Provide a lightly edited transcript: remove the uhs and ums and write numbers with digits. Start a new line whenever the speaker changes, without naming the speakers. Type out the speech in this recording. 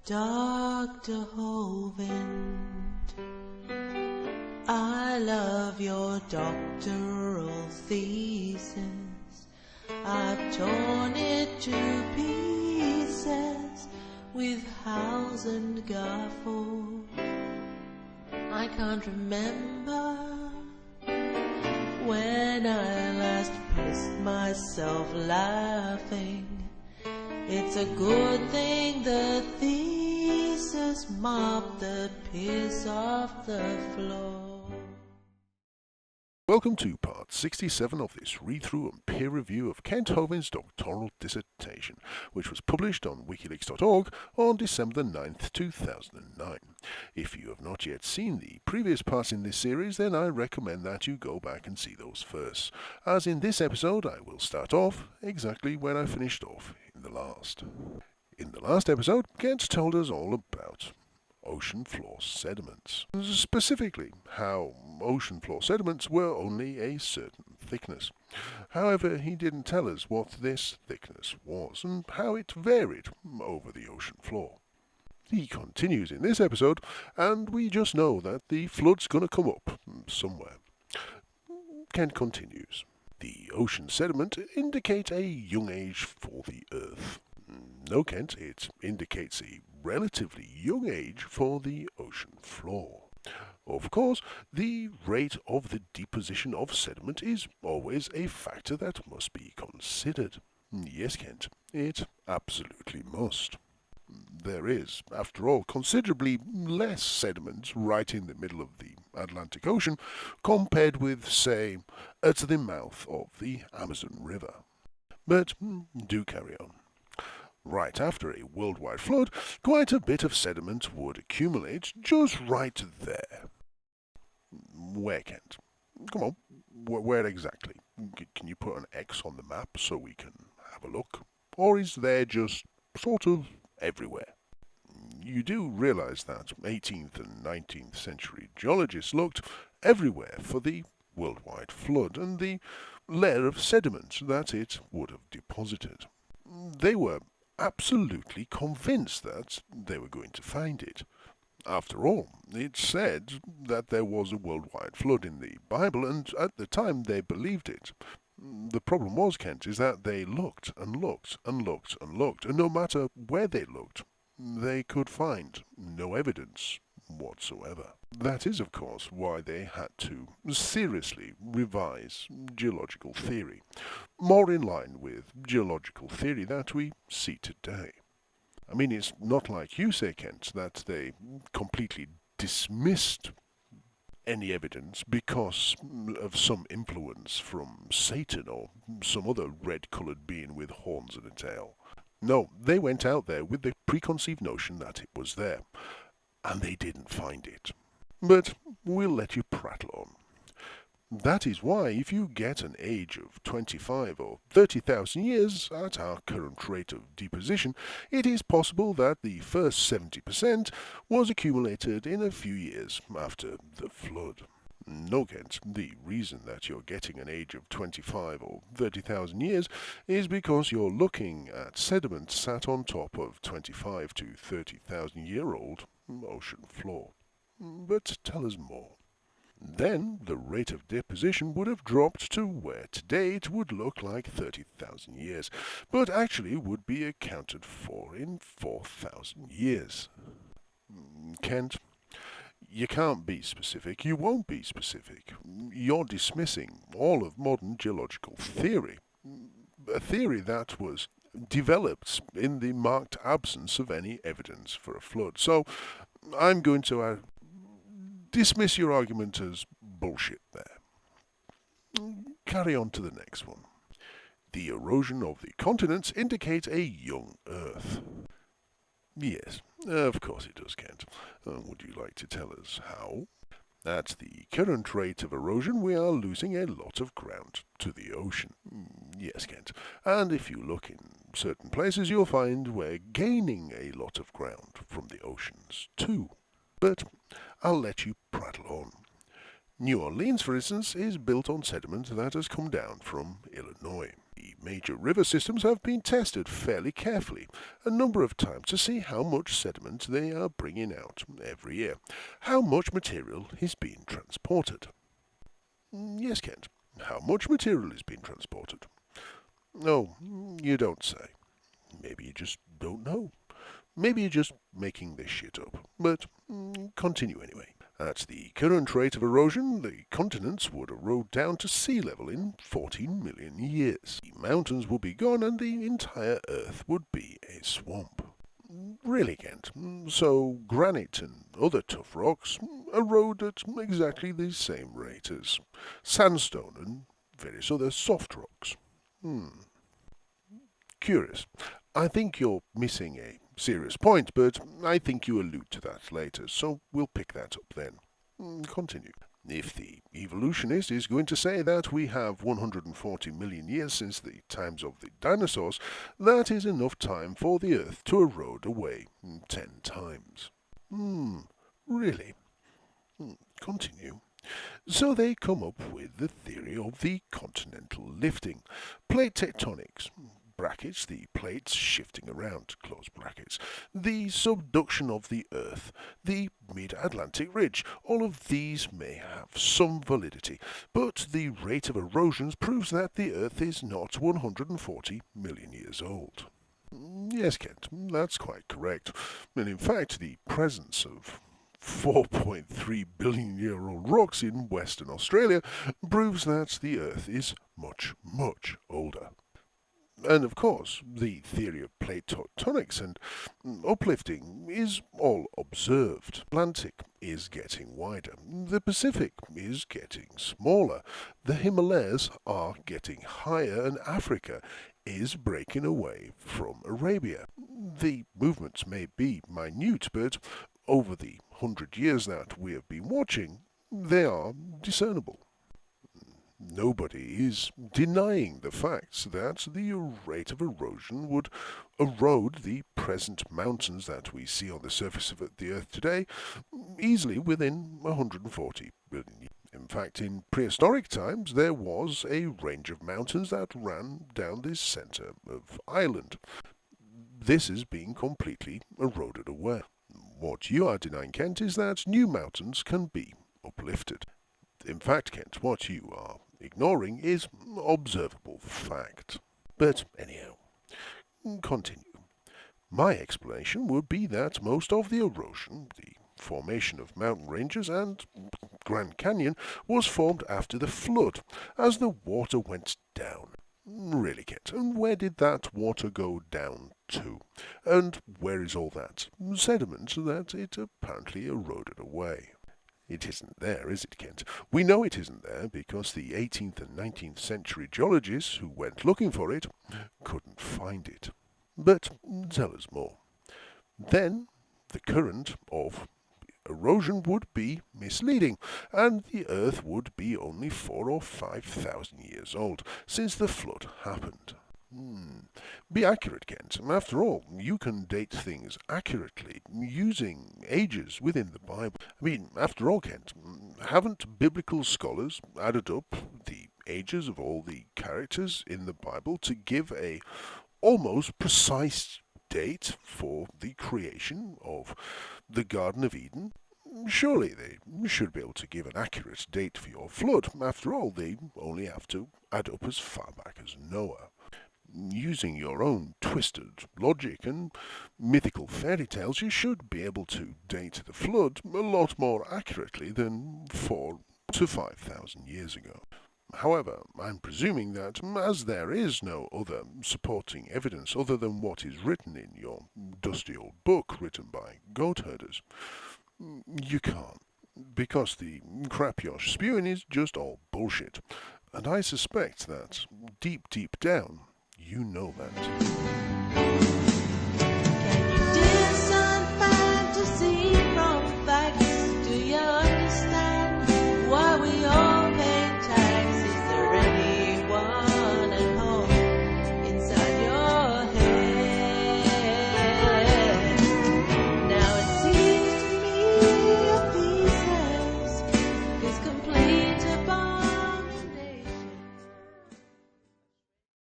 Dr. Hovind, I love your doctoral thesis. I've torn it to pieces with house and gaffle. I can't remember when I last pissed myself laughing. It's a good thing the thesis mopped the piss off the floor.
Welcome to part 67 of this read-through and peer review of Kent Hovind's doctoral dissertation, which was published on wikileaks.org on December 9th, 2009. If you have not yet seen the previous parts in this series, then I recommend that you go back and see those first, as in this episode I will start off exactly where I finished off in the last. In the last episode, Kent told us all about ocean floor sediments. Specifically, how ocean floor sediments were only a certain thickness. However, he didn't tell us what this thickness was and how it varied over the ocean floor. He continues in this episode, and we just know that the flood's gonna come up somewhere. Kent continues. The ocean sediment indicates a young age for the Earth. No, Kent, it indicates a relatively young age for the ocean floor. Of course, the rate of the deposition of sediment is always a factor that must be considered. Yes, Kent, it absolutely must. There is, after all, considerably less sediment right in the middle of the Atlantic Ocean compared with, say, at the mouth of the Amazon River. But do carry on. Right after a worldwide flood, quite a bit of sediment would accumulate just right there. Where, Kent? Come on, where exactly? Can you put an X on the map so we can have a look? Or is there just sort of everywhere? You do realize that 18th and 19th century geologists looked everywhere for the worldwide flood and the layer of sediment that it would have deposited. They were absolutely convinced that they were going to find it. After all, it said that there was a worldwide flood in the Bible, and at the time they believed it. The problem was, Kent, is that they looked and looked and looked and looked, and no matter where they looked, they could find no evidence whatsoever. That is, of course, why they had to seriously revise geological theory, more in line with geological theory that we see today. I mean, it's not like you say, Kent, that they completely dismissed any evidence because of some influence from Satan or some other red-coloured being with horns and a tail. No, they went out there with the preconceived notion that it was there, and they didn't find it. But we'll let you prattle on. That is why if you get an age of 25 or 30,000 years at our current rate of deposition, it is possible that the first 70% was accumulated in a few years after the flood. No, Kent, the reason that you're getting an age of 25 or 30,000 years is because you're looking at sediment sat on top of 25 to 30,000 year old ocean floor. But tell us more. Then the rate of deposition would have dropped to where today it would look like 30,000 years, but actually would be accounted for in 4,000 years. Kent, you can't be specific, you won't be specific. You're dismissing all of modern geological theory, a theory that was developed in the marked absence of any evidence for a flood. So I'm going to dismiss your argument as bullshit there. Carry on to the next one. The erosion of the continents indicates a young Earth. Yes, of course it does, Kent. Would you like to tell us how? At the current rate of erosion, we are losing a lot of ground to the ocean. Yes, Kent. And if you look in certain places, you'll find we're gaining a lot of ground from the oceans, too. But I'll let you prattle on. New Orleans, for instance, is built on sediment that has come down from Illinois. The major river systems have been tested fairly carefully a number of times to see how much sediment they are bringing out every year, how much material is being transported. Yes, Kent, how much material is being transported? Oh, you don't say. Maybe you just don't know. Maybe you're just making this shit up. But continue anyway. At the current rate of erosion, the continents would erode down to sea level in 14 million years. The mountains would be gone and the entire Earth would be a swamp. Really, Kent. So granite and other tough rocks erode at exactly the same rate as sandstone and various other soft rocks. Curious. I think you're missing a serious point, but I think you allude to that later, so we'll pick that up then. Continue. If the evolutionist is going to say that we have 140 million years since the times of the dinosaurs, that is enough time for the Earth to erode away 10 times. Really? Continue. So they come up with the theory of the continental lifting, plate tectonics, brackets, the plates shifting around, close brackets, the subduction of the Earth, the mid-Atlantic ridge. All of these may have some validity, but the rate of erosion proves that the Earth is not 140 million years old. Yes, Kent, that's quite correct. And in fact, the presence of 4.3 billion year old rocks in Western Australia proves that the Earth is much, much older. And of course, the theory of plate tectonics and uplifting is all observed. The Atlantic is getting wider. The Pacific is getting smaller. The Himalayas are getting higher, and Africa is breaking away from Arabia. The movements may be minute, but over the 100 years that we have been watching, they are discernible. Nobody is denying the facts that the rate of erosion would erode the present mountains that we see on the surface of the Earth today easily within 140 billion years. In fact, in prehistoric times, there was a range of mountains that ran down the centre of Ireland. This is being completely eroded away. What you are denying, Kent, is that new mountains can be uplifted. In fact, Kent, what you are ignoring is observable fact. But anyhow, continue. My explanation would be that most of the erosion, the formation of mountain ranges and Grand Canyon, was formed after the flood, as the water went down. Really, Kent, and where did that water go down to? And where is all that sediment that it apparently eroded away? It isn't there, is it, Kent? We know it isn't there because the 18th and 19th century geologists who went looking for it couldn't find it. But tell us more. Then the current of erosion would be misleading, and the Earth would be only 4,000 or 5,000 years old since the flood happened. Be accurate, Kent. After all, you can date things accurately using ages within the Bible. I mean, after all, Kent, haven't biblical scholars added up the ages of all the characters in the Bible to give a almost precise date for the creation of the Garden of Eden? Surely they should be able to give an accurate date for your flood. After all, they only have to add up as far back as Noah. Using your own twisted logic and mythical fairy tales, you should be able to date the flood a lot more accurately than 4,000 to 5,000 years ago. However, I'm presuming that, as there is no other supporting evidence other than what is written in your dusty old book written by goat herders, you can't, because the crap you're spewing is just all bullshit. And I suspect that, deep, deep down, you know that.